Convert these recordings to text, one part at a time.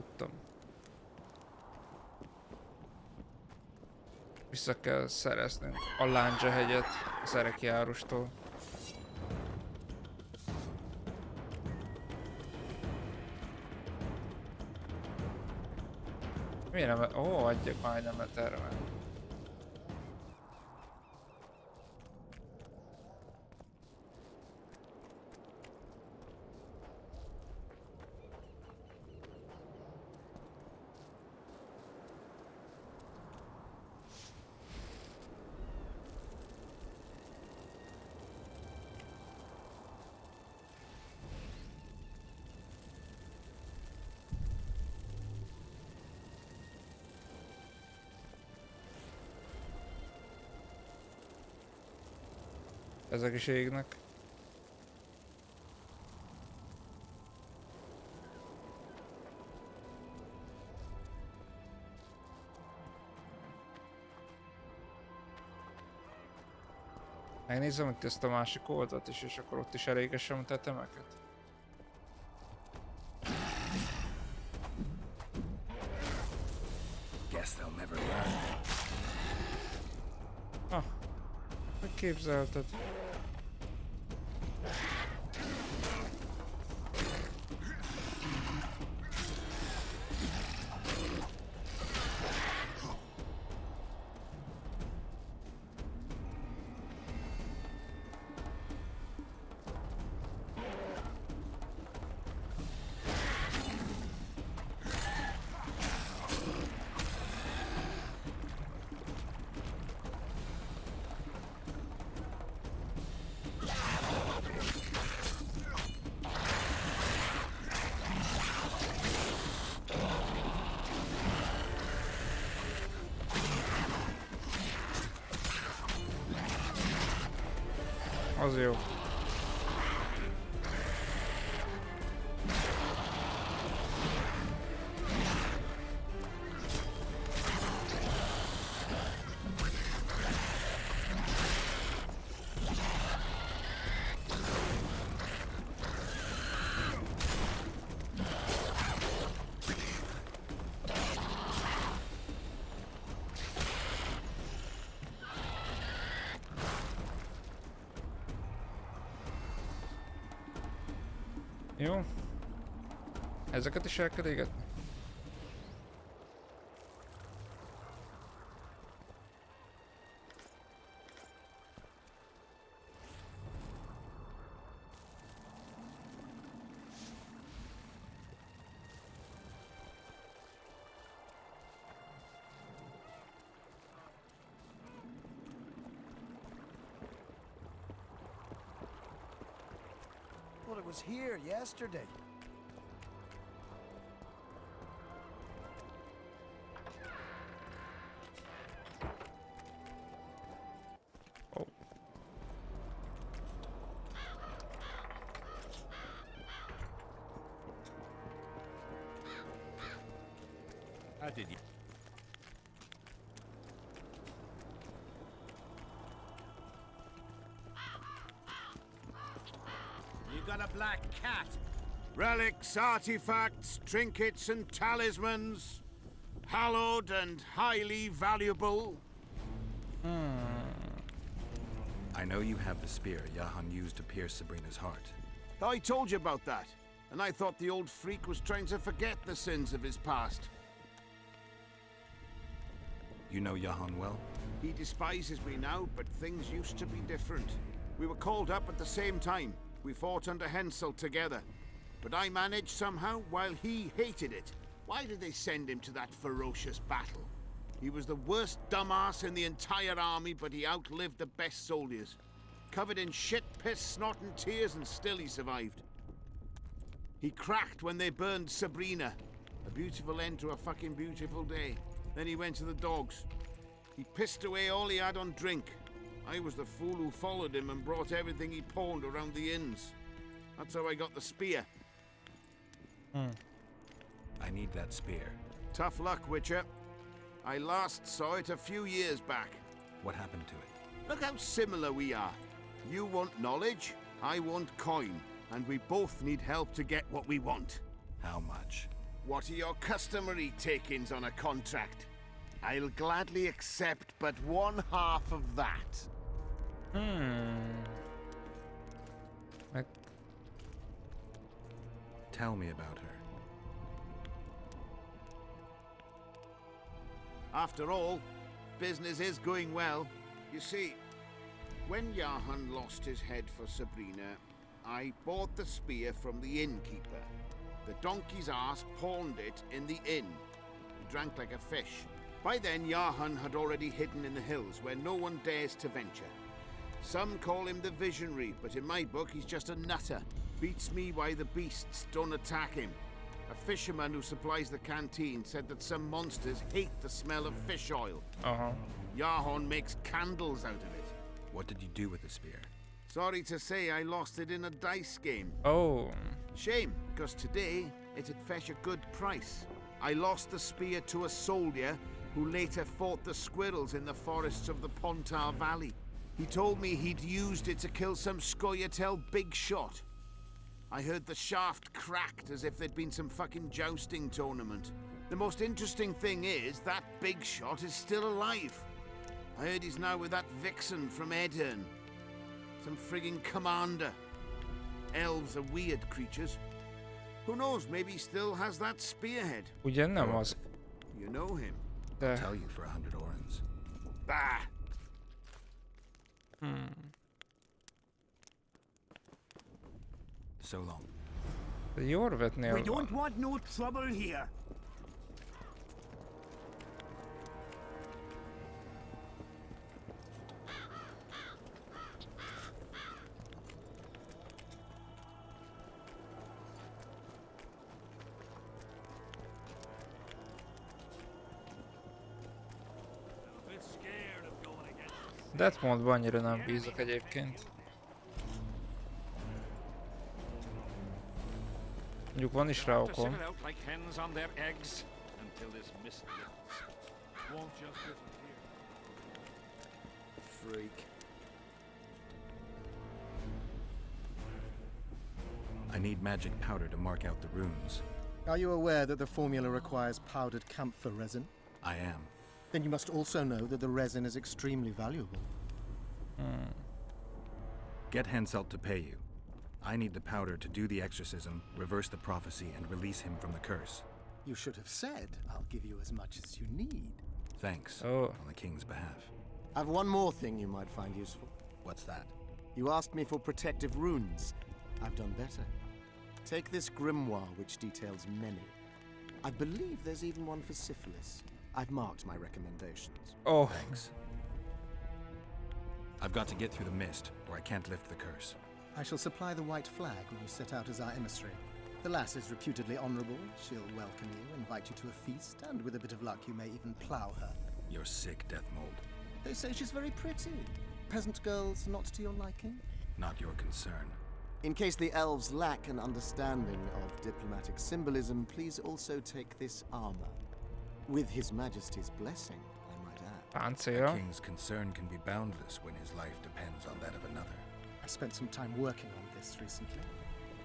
tudtam. Vissza kell szereznünk a Lándzsa hegyet az Erekjárostól. Miért nem? Ó, adjak már, nem lehet erre menni. Ezek is égnek. Megnézem itt ezt a másik oldalt is, és akkor ott is elégessem a tetemeket. Ah, megképzelted. Az jó. Jó. Ezeket is el kell égetni. Well, it was here yesterday. Oh. How did you? Got a black cat. Relics, artifacts, trinkets and talismans. Hallowed and highly valuable. I know you have the spear Jahan used to pierce Sabrina's heart. I told you about that, and I thought the old freak was trying to forget the sins of his past. You know Jahan well? He despises me now, but things used to be different. We were called up at the same time. We fought under Hensel together. But I managed somehow while he hated it. Why did they send him to that ferocious battle? He was the worst dumbass in the entire army, but he outlived the best soldiers. Covered in shit, piss, snot and tears, and still he survived. He cracked when they burned Sabrina. A beautiful end to a fucking beautiful day. Then he went to the dogs. He pissed away all he had on drink. I was the fool who followed him and brought everything he pawned around the inns. That's how I got the spear. I need that spear. Tough luck, Witcher. I last saw it a few years back. What happened to it? Look how similar we are. You want knowledge, I want coin, and we both need help to get what we want. How much? What are your customary takings on a contract? I'll gladly accept but 1/2 of that. Meg... Tell me about her. After all, business is going well. You see, when Jahan lost his head for Sabrina, I bought the spear from the innkeeper. The donkey's ass pawned it in the inn. He drank like a fish. By then, Jahan had already hidden in the hills where no one dares to venture. Some call him the Visionary, but in my book, he's just a nutter. Beats me why the beasts don't attack him. A fisherman who supplies the canteen said that some monsters hate the smell of fish oil. Jahan makes candles out of it. What did you do with the spear? Sorry to say I lost it in a dice game. Oh. Shame, because today it'd fetch a good price. I lost the spear to a soldier who later fought the squirrels in the forests of the Pontar Valley. He told me he'd used it to kill some Scoia'tael big shot. I heard the shaft cracked as if there'd been some fucking jousting tournament. The most interesting thing is that big shot is still alive. I heard he's now with that vixen from Edirn. Some frigging commander. Elves are weird creatures. Who knows, maybe he still has that spearhead. Ugye nem az. You know him. I'll tell you for 100 orens. Bah! So long. De Jorvetnél We van. don't want no trouble here. Detmoldban annyira nem bízok egyébként. Mondjuk van is rá okom. Freak. I need magic powder to mark out the runes. Are you aware that the formula requires powdered camphor resin? I am. Then you must also know that the resin is extremely valuable. Get Henselt to pay you. I need the powder to do the exorcism, reverse the prophecy, and release him from the curse. You should have said, I'll give you as much as you need. Thanks. Oh. On the king's behalf. I've one more thing you might find useful. What's that? You asked me for protective runes. I've done better. Take this grimoire, which details many. I believe there's even one for syphilis. I've marked my recommendations. Oh. Thanks. I've got to get through the mist, or I can't lift the curse. I shall supply the white flag when you set out as our emissary. The lass is reputedly honorable. She'll welcome you, invite you to a feast, and with a bit of luck you may even plough her. You're sick, Deathmold. They say she's very pretty. Peasant girls not to your liking? Not your concern. In case the elves lack an understanding of diplomatic symbolism, please also take this armor. With His Majesty's blessing, I might add. A Páncél. king's concern can be boundless when his life depends on that of another. I spent some time working on this recently.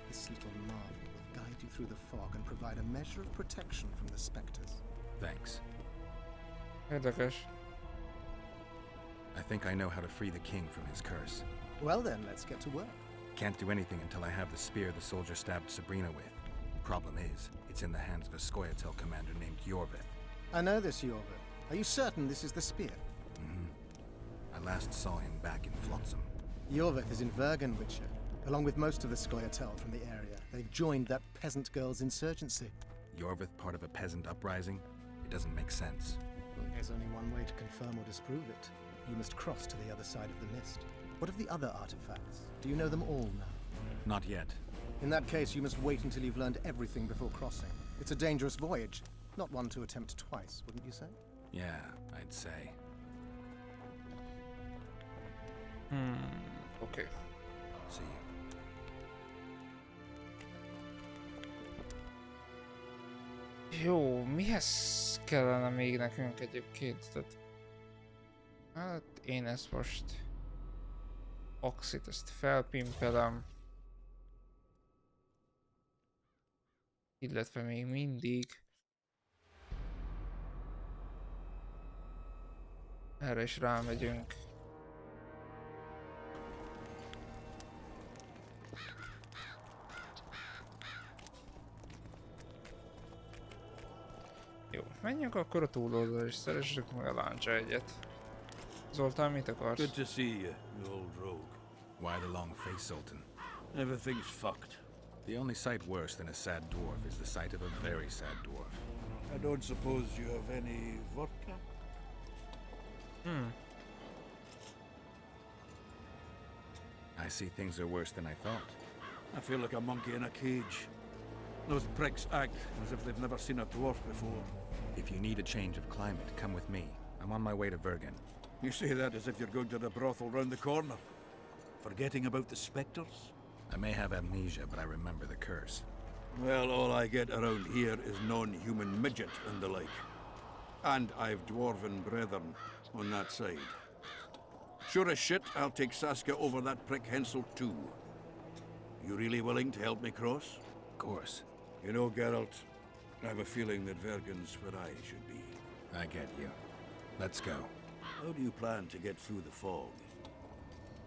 This little marvel will guide you through the fog and provide a measure of protection from the specters. Thanks. Érdekes. I think I know how to free the king from his curse. Well then, let's get to work. Can't do anything until I have the spear the soldier stabbed Sabrina with. Problem is, it's in the hands of a Scoia'tael commander named Jorveth. I know this, Jorveth. Are you certain this is the spear? I last saw him back in Flotsam. Jorveth is in Vergenwitcher, along with most of the Scoia'tael from the area. They've joined that peasant girl's insurgency. Jorveth part of a peasant uprising? It doesn't make sense. There's only one way to confirm or disprove it. You must cross to the other side of the mist. What of the other artifacts? Do you know them all now? Not yet. In that case, you must wait until you've learned everything before crossing. It's a dangerous voyage, not one to attempt twice, wouldn't you say? Yeah, I'd say. Oké. See you. Jó, mihez kellene még nekünk egyébként? Tehát... Hát én ezt most... Oxit, ezt felpimpelem. Illetve még mindig erre is rámegyünk. Jó, menjünk akkor a túloldalra és szeressük meg a láncsa egyet. Zoltán, mit akarsz? Good to see you, you old rogue. Why the long face, Sultan? Everything's fucked. The only sight worse than a sad dwarf is the sight of a very sad dwarf. I don't suppose you have any vodka? I see things are worse than I thought. I feel like a monkey in a cage. Those pricks act as if they've never seen a dwarf before. If you need a change of climate, come with me. I'm on my way to Vergen. You say that as if you're going to the brothel round the corner. Forgetting about the spectres? I may have amnesia, but I remember the curse. Well, all I get around here is non-human midget and the like. And I've dwarven brethren on that side. Sure as shit, I'll take Saskia over that prick Hensel too. You really willing to help me cross? Of course. You know, Geralt, I have a feeling that Vergen's where I should be. I get you. Let's go. How do you plan to get through the fog?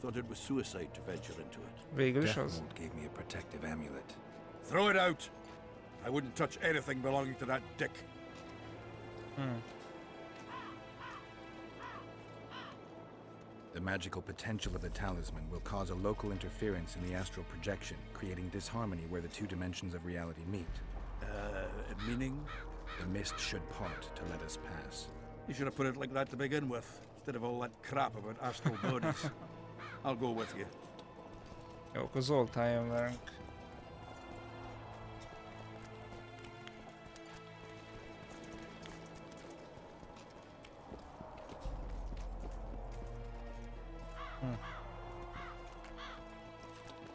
Thought it was suicide to venture into it. Végül is az. Deathmold gave me a protective amulet. Throw it out! I wouldn't touch anything belonging to that dick. The magical potential of the talisman will cause a local interference in the astral projection, creating disharmony where the two dimensions of reality meet. Meaning? The mist should part to let us pass. You should have put it like that to begin with, instead of all that crap about astral bodies. I'll go with you. Jó, akkor Zoltán jön velünk.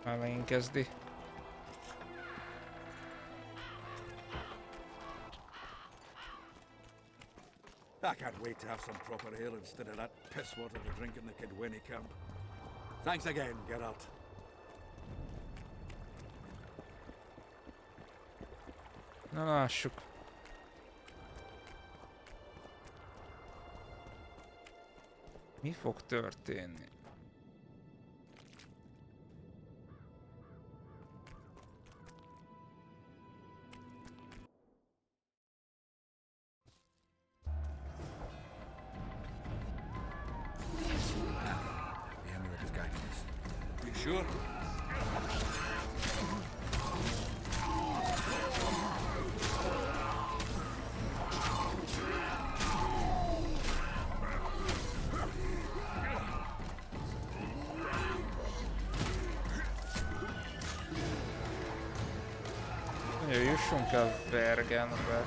Már megint kezdi. I can't wait to have some proper ale instead of that piss water to drink in the Kidwenny camp. Thanks again, Geralt. Na lássuk. Mi fog történni? The amulet is guiding us. You sure? Mondja, jussunk el Vergenbe.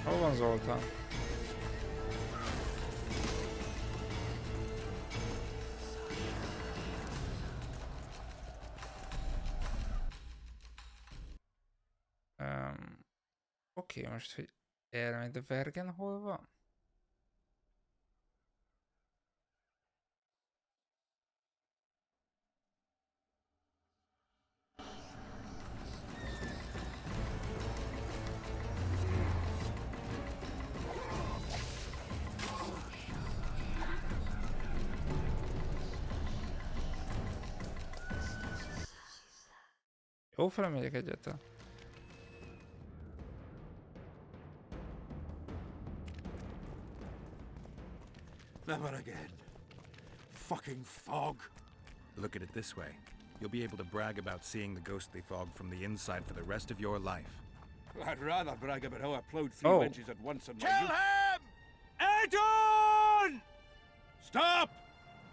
Hol van Zoltán? Oké, most, hogy elmegy, de Vergen hol van? Jó, felmegyek egyáltalán. Never again. Fucking fog. Look at it this way. You'll be able to brag about seeing the ghostly fog from the inside for the rest of your life. I'd rather brag about how I plowed 3 Oh. inches at once in my Kill youth. him! Adon! Stop!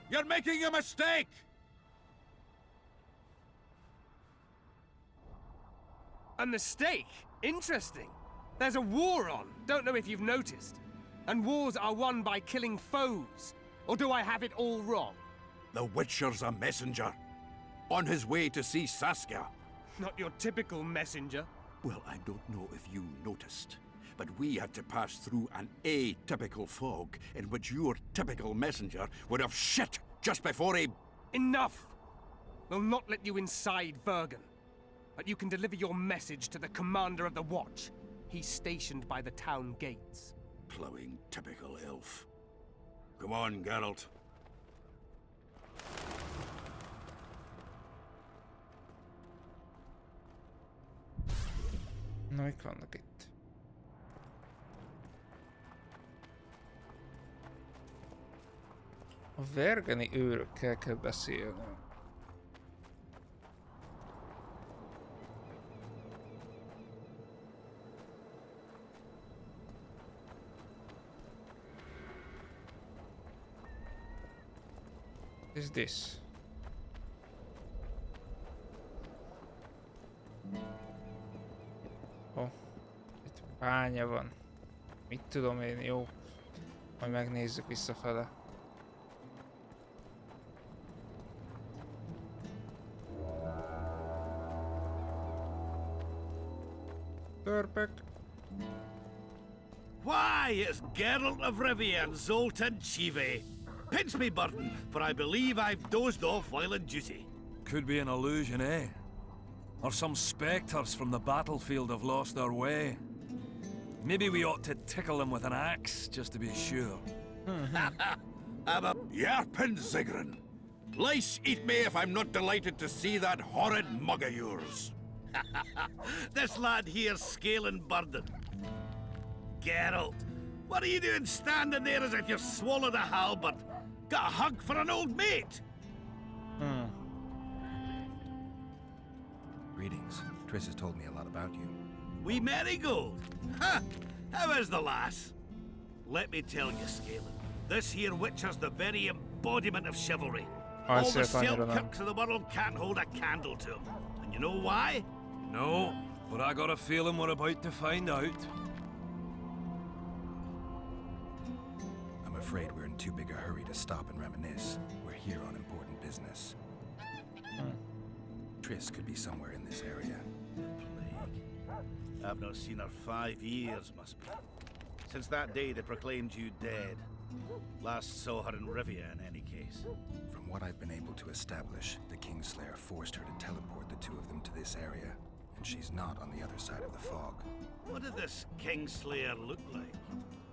You're making a mistake! A mistake? Interesting. There's a war on. Don't know if you've noticed. And wars are won by killing foes. Or do I have it all wrong? The Witcher's a messenger. on his way to see Saskia. Not your typical messenger. Well, I don't know if you noticed, but we had to pass through an atypical fog in which your typical messenger would have shit just before he... Enough! We'll not let you inside Vergen. But you can deliver your message to the commander of the watch. He's stationed by the town gates. Plowing typical elf. Come on, Geralt. Na, mik vannak itt? A vergeni őrökkel kell beszélnünk. Is this? Oh, itt bánya van. Mit tudom én, jó. Majd megnézzük visszafele. Törpök. Why, it's Geralt of Rivia and Zoltan Chive. Pinch me, Burton, for I believe I've dozed off while on duty. Could be an illusion, eh? Or some spectres from the battlefield have lost their way. Maybe we ought to tickle them with an axe, just to be sure. I'm a yarpin Zigrin. Lice eat me if I'm not delighted to see that horrid mug of yours. This lad here's scaling Burden. Geralt, what are you doing standing there as if you've swallowed a halberd? Got a hug for an old mate? Greetings. Triss has told me a lot about you. Wee Marigold? Ha! How is the lass? Let me tell you, Scalen, this here witcher's the very embodiment of chivalry. All the Selkirks of the world can't hold a candle to him. And you know why? No, but I got a feeling we're about to find out. I'm afraid we're in too big a hurry to stop and reminisce. We're here on important business. Triss could be somewhere in this area. Plague. I've not seen her 5 years, must be. Since that day they proclaimed you dead. Last saw her in Rivia, in any case. From what I've been able to establish, the Kingslayer forced her to teleport the two of them to this area, and she's not on the other side of the fog. What did this Kingslayer look like?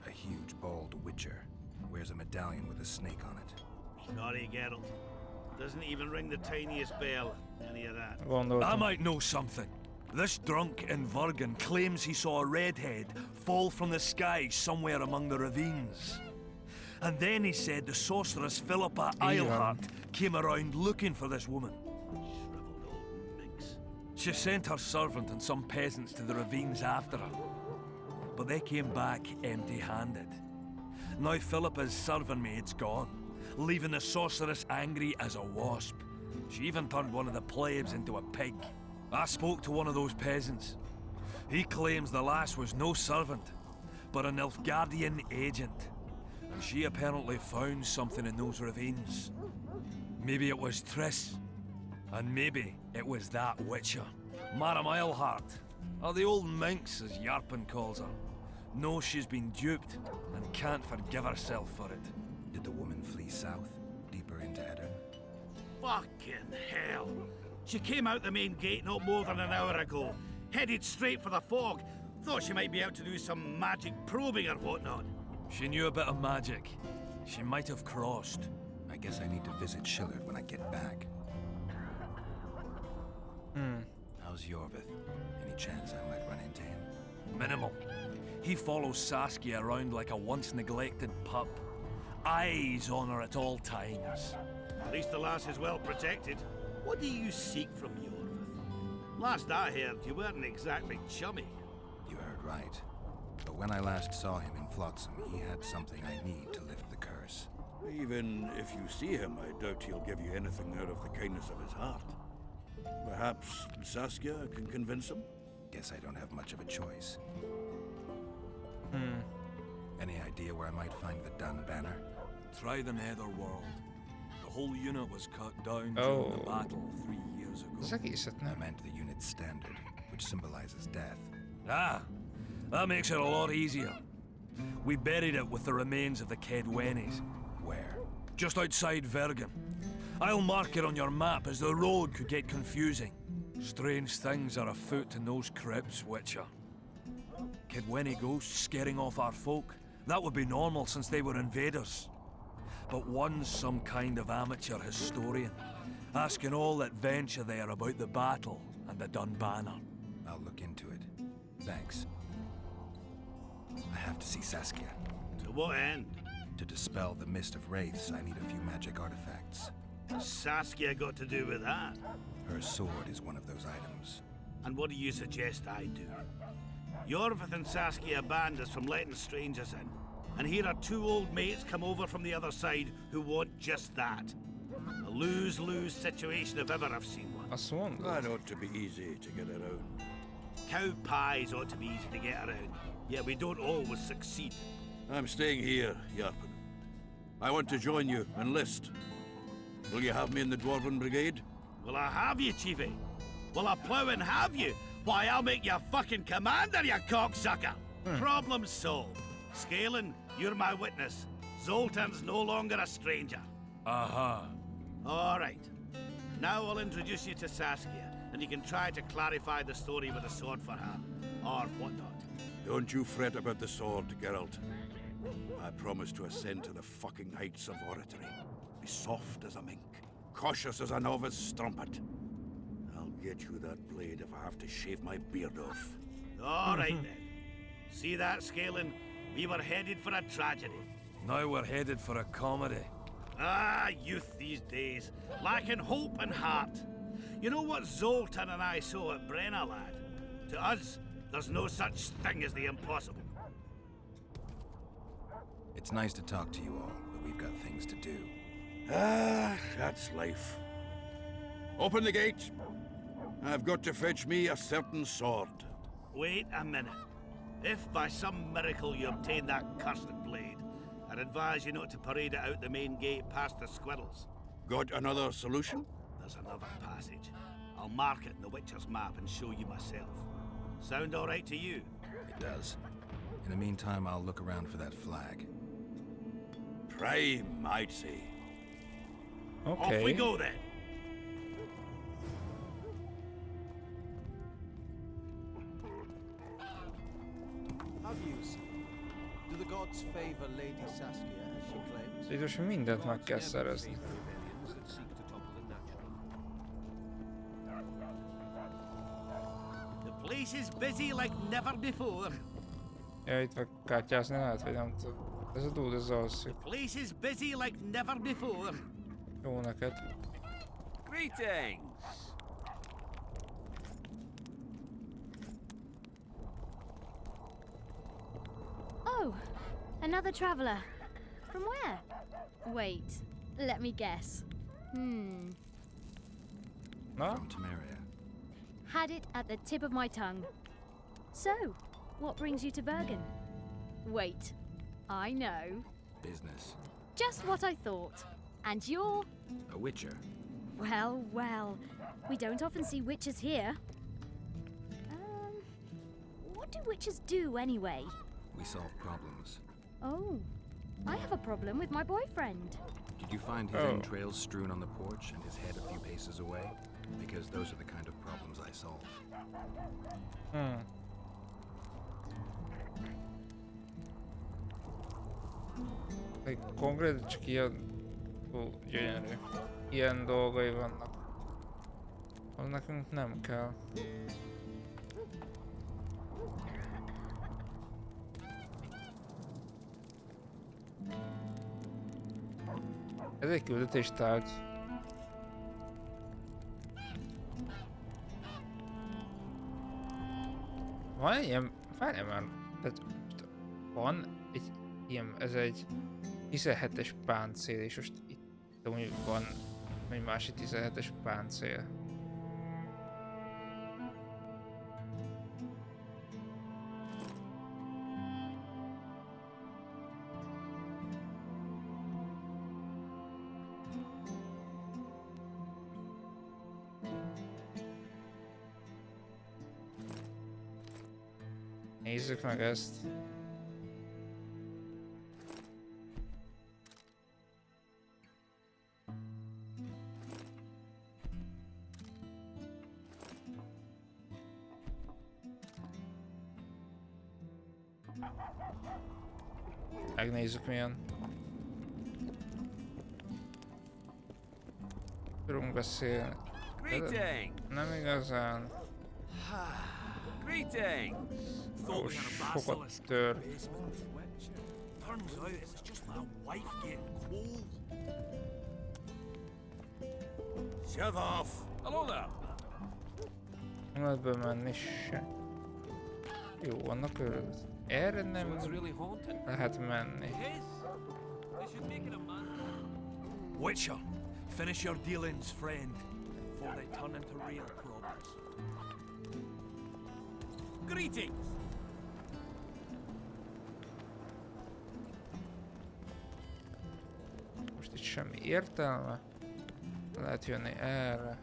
A huge, bald witcher. Wears a medallion with a snake on it. Sorry, Geralt. Doesn't even ring the tiniest bell. Any of that. I might know something. This drunk in Vergen claims he saw a redhead fall from the sky somewhere among the ravines. And then he said the sorceress Philippa Eilhart came around looking for this woman. Shriveled old minx. She sent her servant and some peasants to the ravines after her. But they came back empty-handed. Now Philippa's servant maid's gone, leaving the sorceress angry as a wasp. She even turned one of the plebs into a pig. I spoke to one of those peasants. He claims the lass was no servant, but an Nilfgaardian agent. And she apparently found something in those ravines. Maybe it was Triss. And maybe it was that witcher. Madame Eilhart, or the old minx as Yarpen calls her, knows she's been duped and can't forgive herself for it. Did the woman flee south, deeper into Edirn? Fucking hell. She came out the main gate not more than an hour ago. Headed straight for the fog. Thought she might be out to do some magic probing or whatnot. She knew a bit of magic. She might have crossed. I guess I need to visit Shillard when I get back. How's Yorvith? Any chance I might run into him? Minimal. He follows Saskia around like a once-neglected pup. Eyes on her at all times. At least the lass is well protected. What do you seek from Yorvith? Last I heard, you weren't exactly chummy. You heard right. But when I last saw him in Flotsam, he had something I need to lift the curse. Even if you see him, I doubt he'll give you anything out of the kindness of his heart. Perhaps Saskia can convince him? Guess I don't have much of a choice. Any idea where I might find the Dun banner? Try the Netherworld. The whole unit was cut down during the battle 3 years ago. Az egészet I nem. meant the unit's standard, which symbolizes death. Ah, that makes it a lot easier. We buried it with the remains of the Kedwenis. Where? Just outside Vergen. I'll mark it on your map as the road could get confusing. Strange things are afoot in those crypts, Witcher. Kedweni ghosts scaring off our folk. That would be normal since they were invaders. But one's some kind of amateur historian, asking all that venture there about the battle and the Dun Banner. I'll look into it. Thanks. I have to see Saskia. To what end? To dispel the mist of wraiths, I need a few magic artifacts. What's Saskia got to do with that? Her sword is one of those items. And what do you suggest I do? Yorvith and Saskia banned us from letting strangers in. And here are two old mates come over from the other side who want just that. A lose-lose situation if ever I've seen one. Azt mondod? That ought to be easy to get around. Cow pies ought to be easy to get around. Yet we don't always succeed. I'm staying here, Yarpen. I want to join you, enlist. Will you have me in the Dwarven Brigade? Will I have you, Chiefy? Will I plough and have you? Why, I'll make you fucking commander, you cocksucker! Problem solved. Scalen, you're my witness. Zoltan's no longer a stranger. Aha. All right. Now I'll introduce you to Saskia, and you can try to clarify the story with a sword for her, or whatnot. Don't you fret about the sword, Geralt. I promise to ascend to the fucking heights of oratory. Be soft as a mink, cautious as a novice strumpet. I'll get you that blade if I have to shave my beard off. All right then. See that, Scalen? We were headed for a tragedy. Now we're headed for a comedy. Ah, youth these days, lacking hope and heart. You know what Zoltan and I saw at Brenna, lad? To us, there's no such thing as the impossible. It's nice to talk to you all, but we've got things to do. Ah, that's life. Open the gate. I've got to fetch me a certain sword. Wait a minute. If by some miracle you obtain that cursed blade, I'd advise you not to parade it out the main gate past the squirrels. Got another solution? There's another passage. I'll mark it in the Witcher's map and show you myself. Sound all right to you? It does. In the meantime, I'll look around for that flag. Prime, I'd say. Off we Oké. go then. How do you see? Do the gods favor Lady Saskia as she claims? Itt most mindent meg kell szerezni. The place is busy like never before. Ja, itt meg kártyázni lehet, vagy nem tudom. Ez a dude, ez alszik. The place is busy like never before. Jó neked. Greetings! Oh, another traveler. From where? Wait, let me guess. Na? From Temeria. Had it at the tip of my tongue. So, what brings you to Bergen? Wait, I know. Business. Just what I thought. And you're... A witcher. Well, well. We don't often see witches here. What do witches do anyway? We solve problems. Oh, I have a problem with my boyfriend. Did you find his Oh. entrails strewn on the porch and his head a few paces away? Because those are the kind of problems I solve. Egy konkrét csak ilyen... Ó, gyönyörű. Ilyen dolgai vannak. Az nekünk nem kell. Ez egy küldetéstárgy. Van egy ilyen... Várjál már. Tehát van egy ilyen... Ez egy 17-es páncél, és most itt úgy van egy másik 17-es páncél. Nézzük meg ezt. Megnézzük milyen. Tudunk beszélni. Nem igazán. Ó, sokat tör. Turns out it's just my wife getting cold. Shove off! Hello there. Nem lehet bemenni se. Jó, vannak örülök. Erre nem lehet menni. Witcher, finish your dealings, friend, before they turn into real problems. Greetings! Most itt semmi értelme. Lehet jönni erre.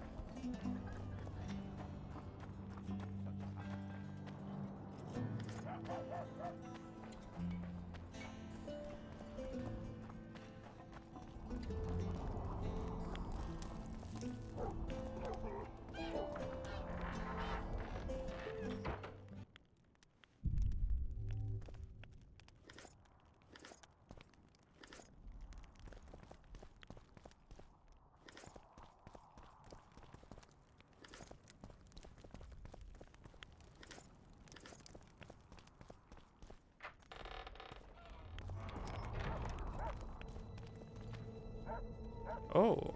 Ó!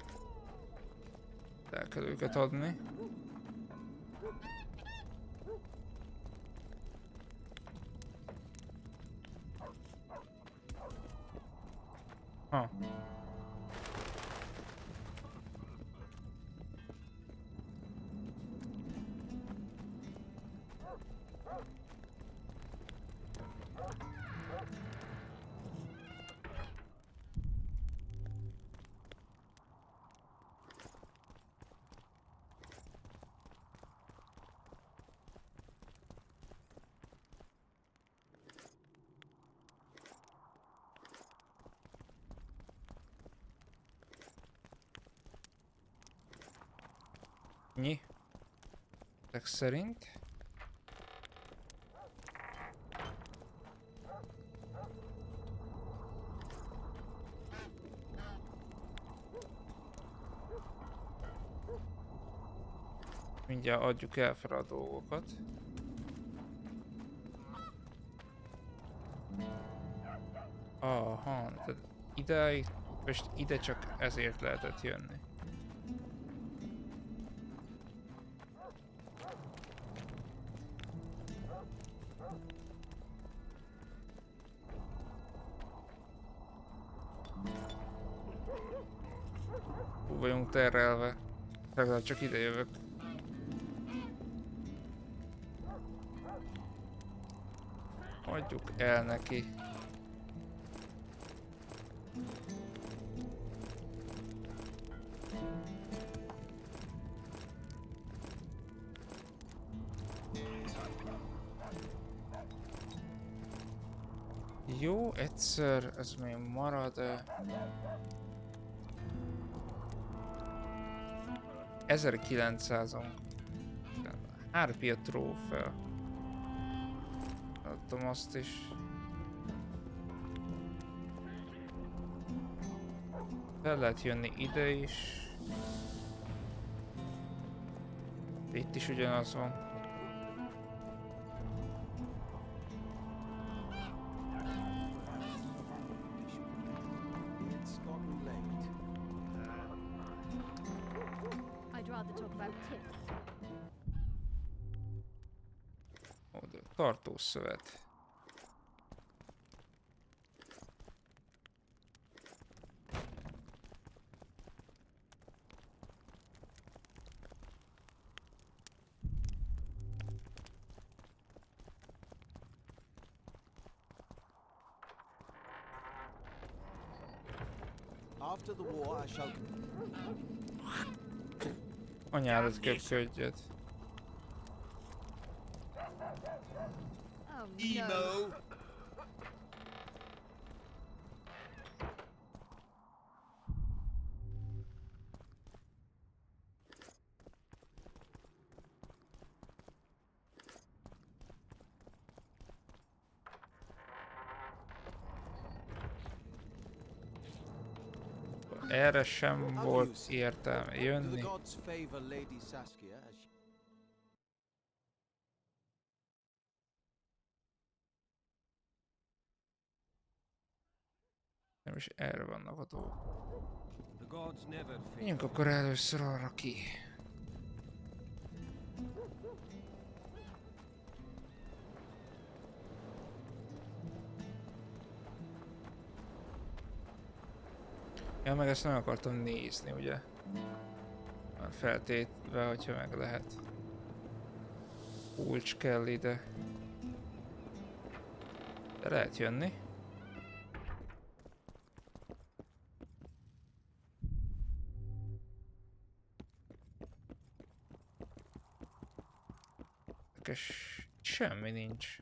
El kell őket adni. Ha. Nyi. Ezek szerint. Mindjárt adjuk el fel a dolgokat. Aha, tehát ideig, most ide csak ezért lehetett jönni. Hú vagyunk terrelve. Legalább csak ide jövök. Adjuk el neki. Jó, egyszer ez még marad. 1900-on. Hárpia trófea. Adtam azt is. Fel lehet jönni ide is. De itt is ugyanaz van. Tartószövet. After the war, I shall. Anyádat köpködjed. No. Erre sem volt értelme Do the jönni. gods favor Lady Saskia as she... Nem is erre vannak a dolgok. The gods never Menjünk akkor először arra ki. Ja, meg ezt nem akartam nézni, ugye? Már feltétve, hogyha meg lehet. Kulcs kell ide. De lehet jönni. És semmi nincs.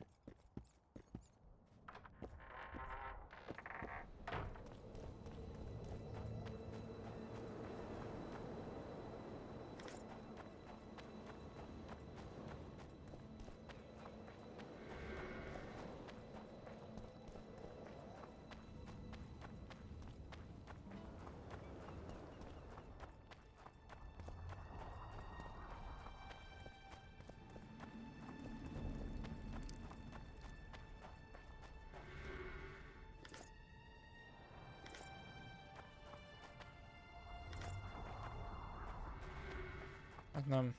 Hát nem.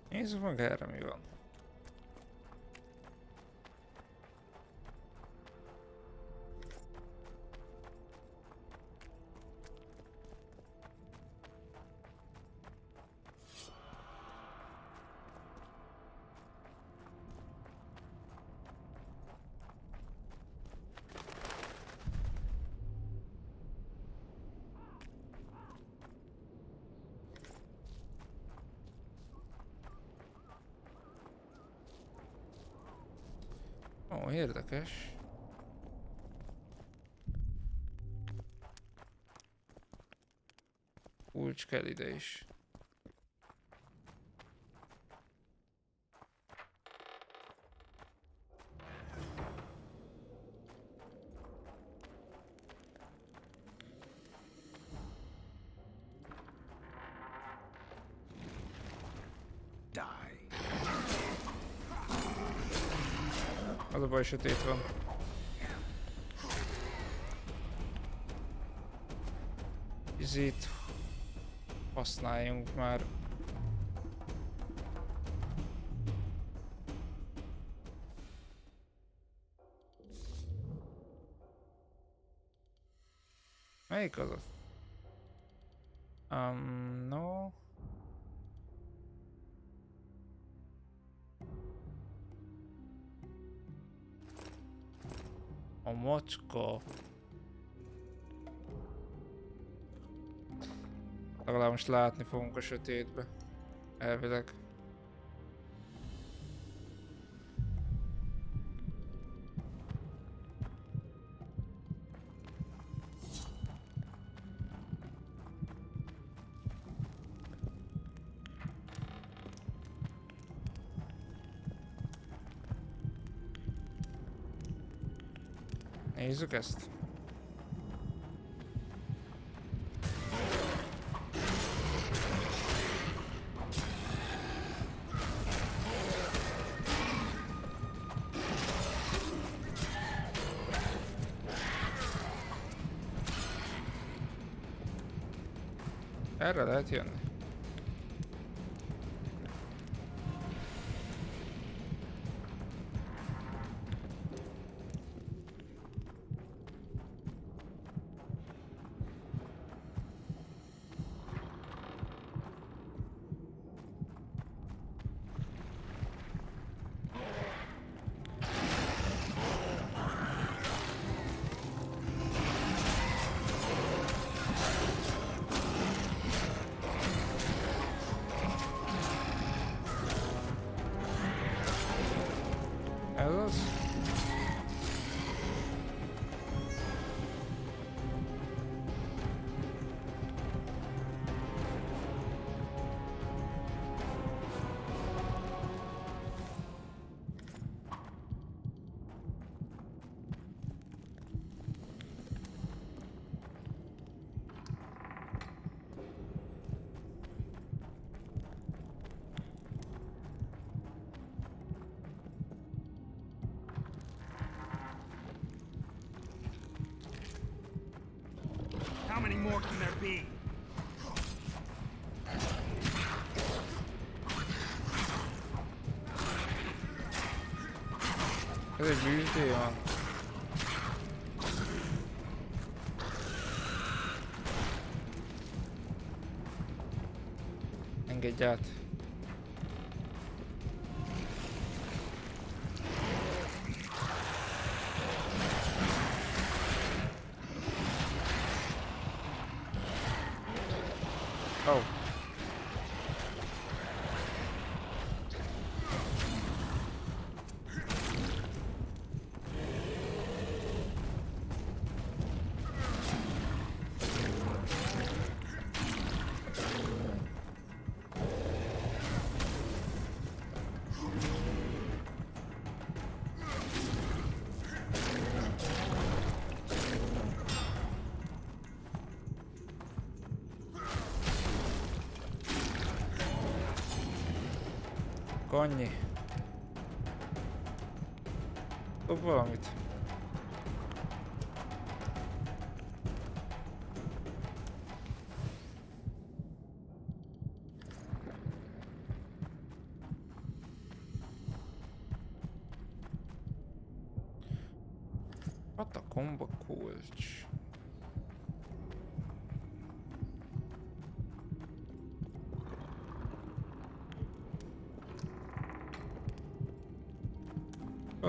Nézzük meg erre mi van. Ó, érdekes. Kulcs kell ide is. Az a baj, sötét van. Izét használjunk már. Melyik az az? No. A macska. Legalább most látni fogunk a sötétbe. Elvileg. Nézzük ezt. Erre lehet jönni. Ez az? How many more can there be? Ez egy bűzé van. Engedj át. Oh. Annyi. Dob valamit. Katakomba kulcs.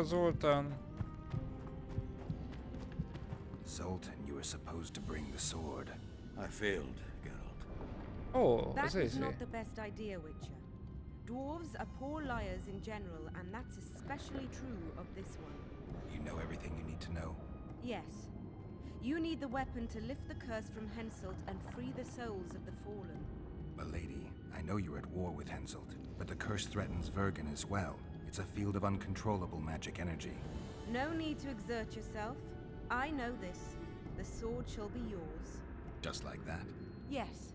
Zoltan. Zoltan, you were supposed to bring the sword. I failed, Geralt. Oh, that az was izé. not the best idea, Witcher. Dwarves are poor liars in general, and that's especially true of this one. You know everything you need to know? Yes. You need the weapon to lift the curse from Henselt and free the souls of the fallen. Milady, I know you're at war with Henselt, but the curse threatens Vergen as well. It's a field of uncontrollable magic energy. No need to exert yourself. I know this. The sword shall be yours. Just like that? Yes.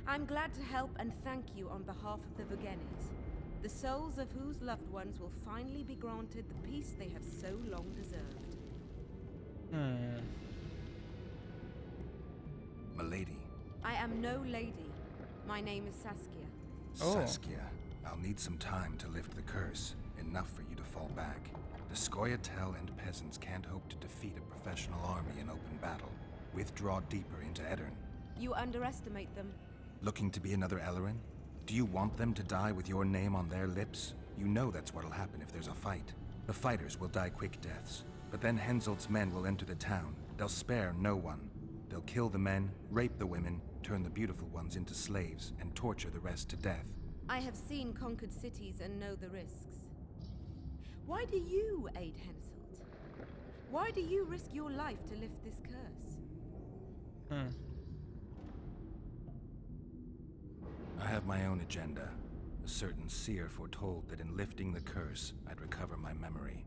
I'm glad to help and thank you on behalf of the Vergenes, the souls of whose loved ones will finally be granted the peace they have so long deserved. Milady. I am no lady. My name is Saskia. Oh. Saskia, I'll need some time to lift the curse, enough for you to fall back. The Scoia'tael and peasants can't hope to defeat a professional army in open battle. Withdraw deeper into Edirn. You underestimate them. Looking to be another Ellerin? Do you want them to die with your name on their lips? You know that's what'll happen if there's a fight. The fighters will die quick deaths, but then Henselt's men will enter the town. They'll spare no one. They'll kill the men, rape the women, turn the beautiful ones into slaves, and torture the rest to death. I have seen conquered cities and know the risks. Why do you aid Henselt? Why do you risk your life to lift this curse? I have my own agenda. A certain seer foretold that in lifting the curse, I'd recover my memory.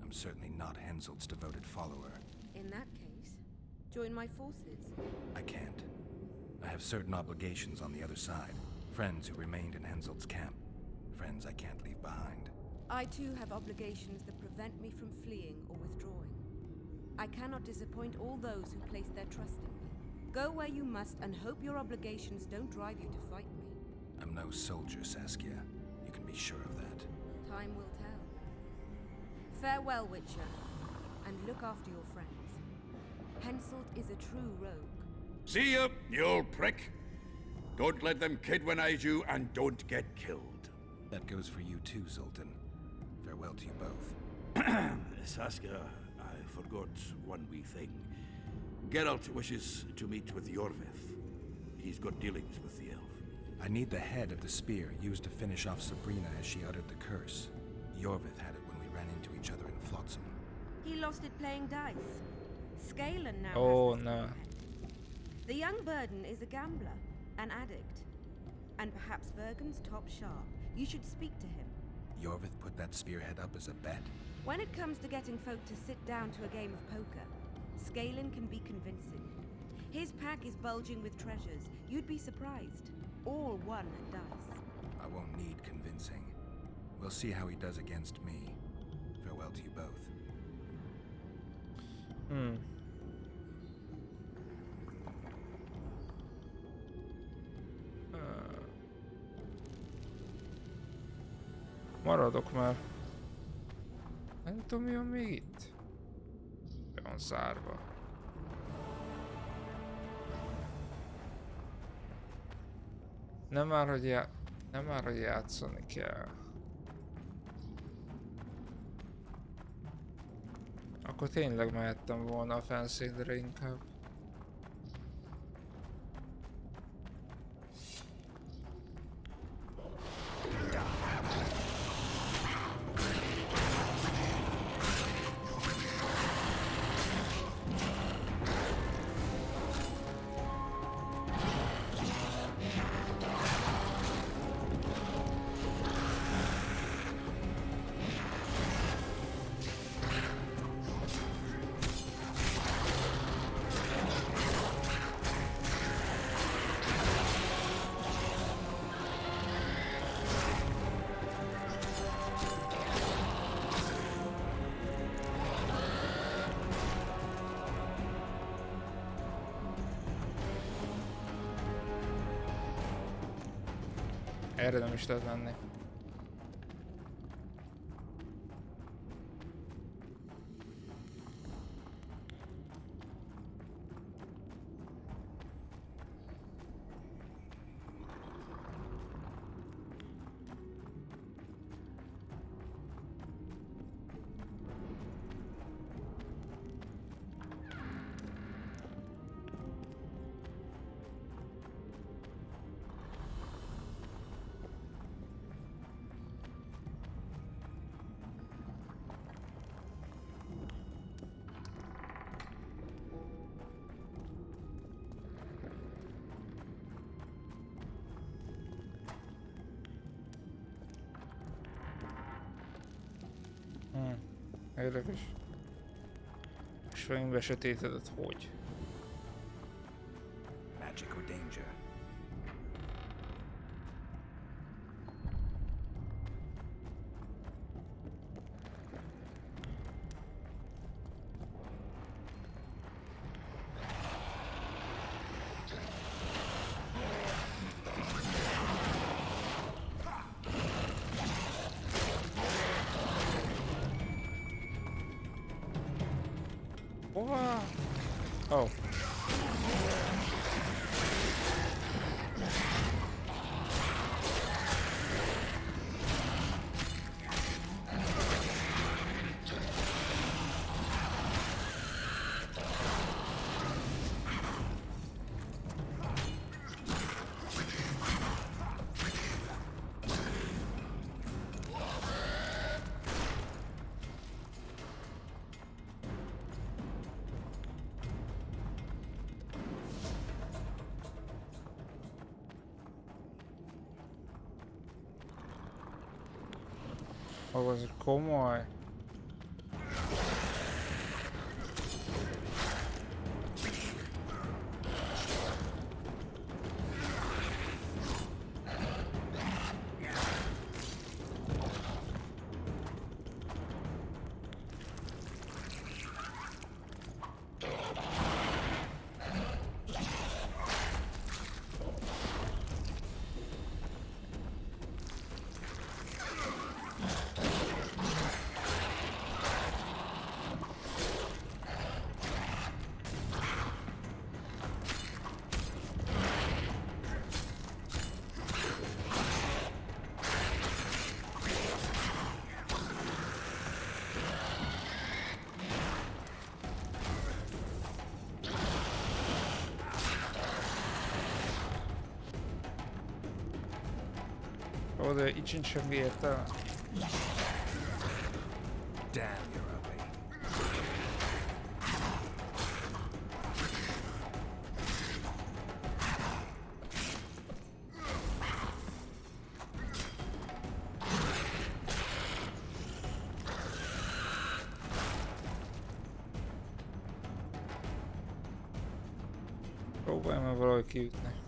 I'm certainly not Henselt's devoted follower. In that case, join my forces. I can't. I have certain obligations on the other side. Friends who remained in Henselt's camp. Friends I can't leave behind. I too have obligations that prevent me from fleeing or withdrawing. I cannot disappoint all those who place their trust in me. Go where you must and hope your obligations don't drive you to fight me. I'm no soldier, Saskia. You can be sure of that. Time will tell. Farewell, Witcher, and look after your friends. Henselt is a true rogue. See ya, you old prick. Don't let them kidwinize you and don't get killed. That goes for you too, Zoltan. Farewell to you both. Saskia, I forgot one wee thing. Geralt wishes to meet with Yorvith. He's got dealings with the elf. I need the head of the spear used to finish off Sabrina as she uttered the curse. Yorvith had it when we ran into lonesome. He lost it playing dice. Scalen now Oh has the no. spearhead. The young Burden is a gambler, an addict. And perhaps Vergen's top sharp. You should speak to him. Yorvith put that spearhead up as a bet. When it comes to getting folk to sit down to a game of poker, Scalen can be convincing. His pack is bulging with treasures. You'd be surprised. All won at dice. I won't need convincing. We'll see how he does against me. Farewell to you both. Maradok már. Nem tudom, mi van még itt. Be van zárva. Nem már, hogy játszani kell. Akkor tényleg mehettem volna a fenszédre inkább. Erre nem is lehet menni. Érdekes. És megint besötétedett, hogy? Magic or danger? Oh. Az komoly. Oh, de itt sincs semmi értelme. Damn, you're ugly. Próbáljam már valahogy kijutni.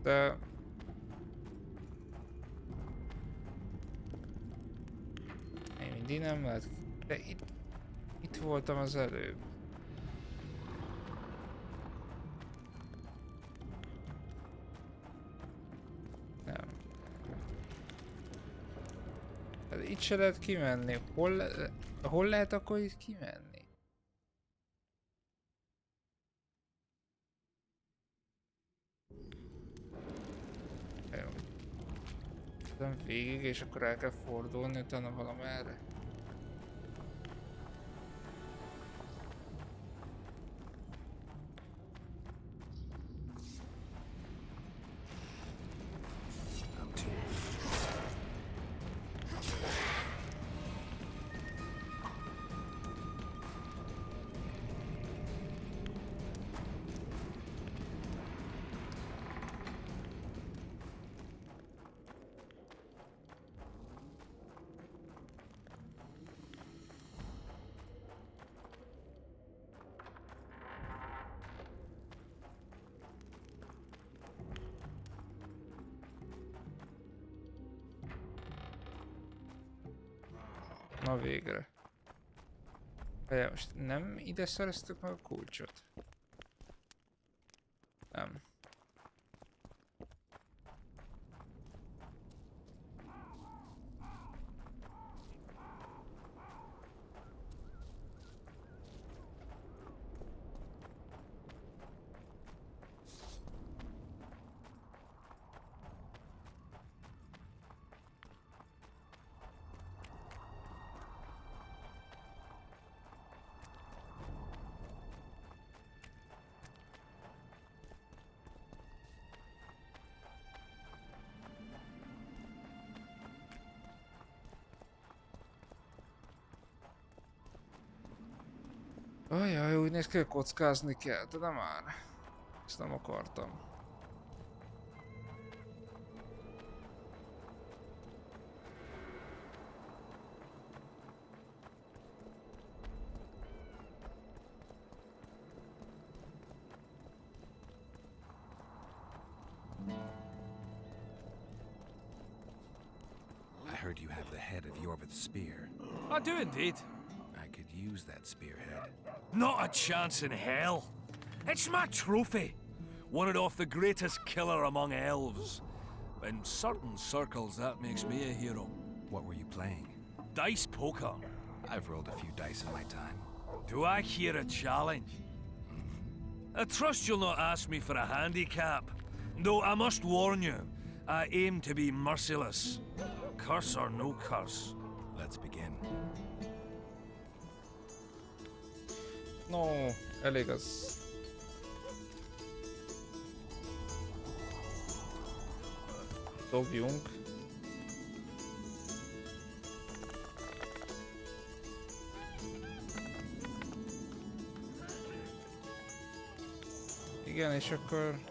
De... Még mindig nem lehet... De itt voltam az előbb. Nem. Hát itt se lehet kimenni. Hol lehet akkor itt kimenni? Végig, és akkor el kell fordulni utána valamerre. Na végre. De most nem ide szereztük meg a kulcsot? Nem. Ajaj, úgy néz ki, hogy kockázni kell, de nem már. Ezt nem akartam. I heard you have the head of Yorvith's spear. I do indeed. I could use that spearhead. Not a chance in hell. It's my trophy. Won it off the greatest killer among elves. In certain circles, that makes me a hero. What were you playing? Dice poker. I've rolled a few dice in my time. Do I hear a challenge? I trust you'll not ask me for a handicap. Though I must warn you, I aim to be merciless. Curse or no curse. Let's begin. No, elég az. Dobjunk. Igen, és akkor...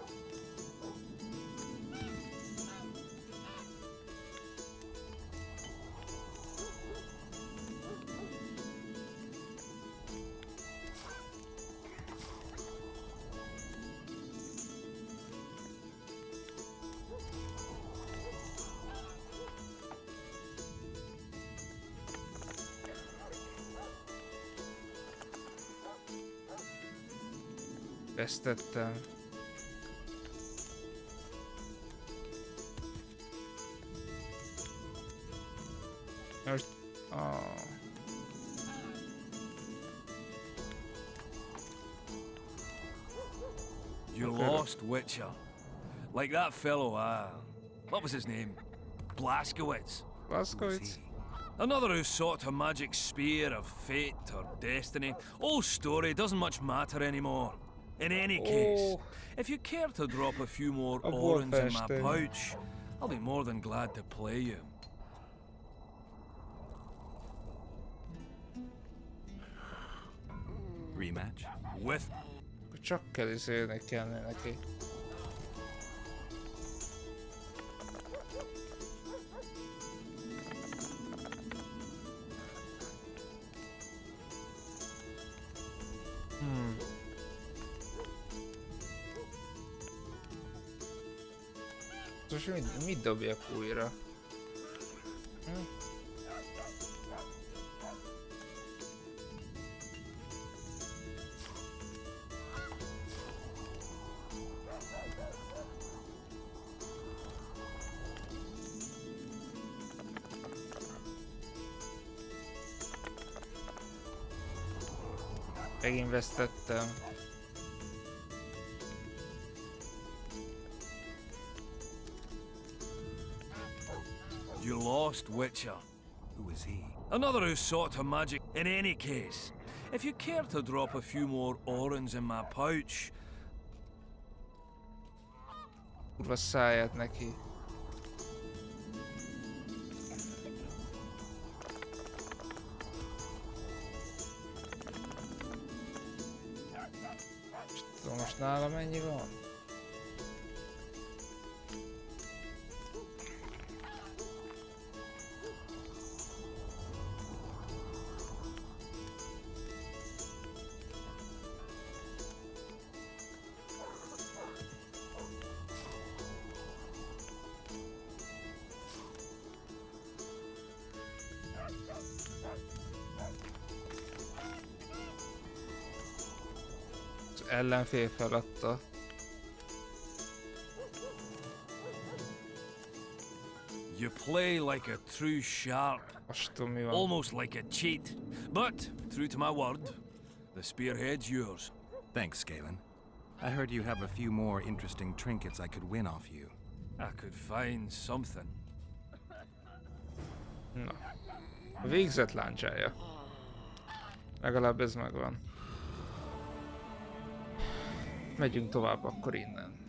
Vesztettem. Most... You lost, Witcher. Like that fellow, what was his name? Blaskowitz. Blaskowitz? Another who sought a magic spear of fate or destiny. Old story, doesn't much matter anymore. In any case, if you care to drop a few more orens in my pouch, I'll be more than glad to play you. Rematch? With... Csak kell izélni kellene neki. Most mit dobjak újra? Megint vesztettem. You lost, Witcher. Who is he? Another who sought a magic... In any case, if you care to drop a few more orens in my pouch... Kurva száját neki. Most nála mennyi van? Ellenfél feladta. You play like a true sharp. Almost like a cheat. But, true to my word, the spearhead's yours. Thanks, Galen. I heard you have a few more interesting trinkets I could win off you. I could find something. Na. A végzett láncsája. Legalább ez megvan. Megyünk tovább akkor innen.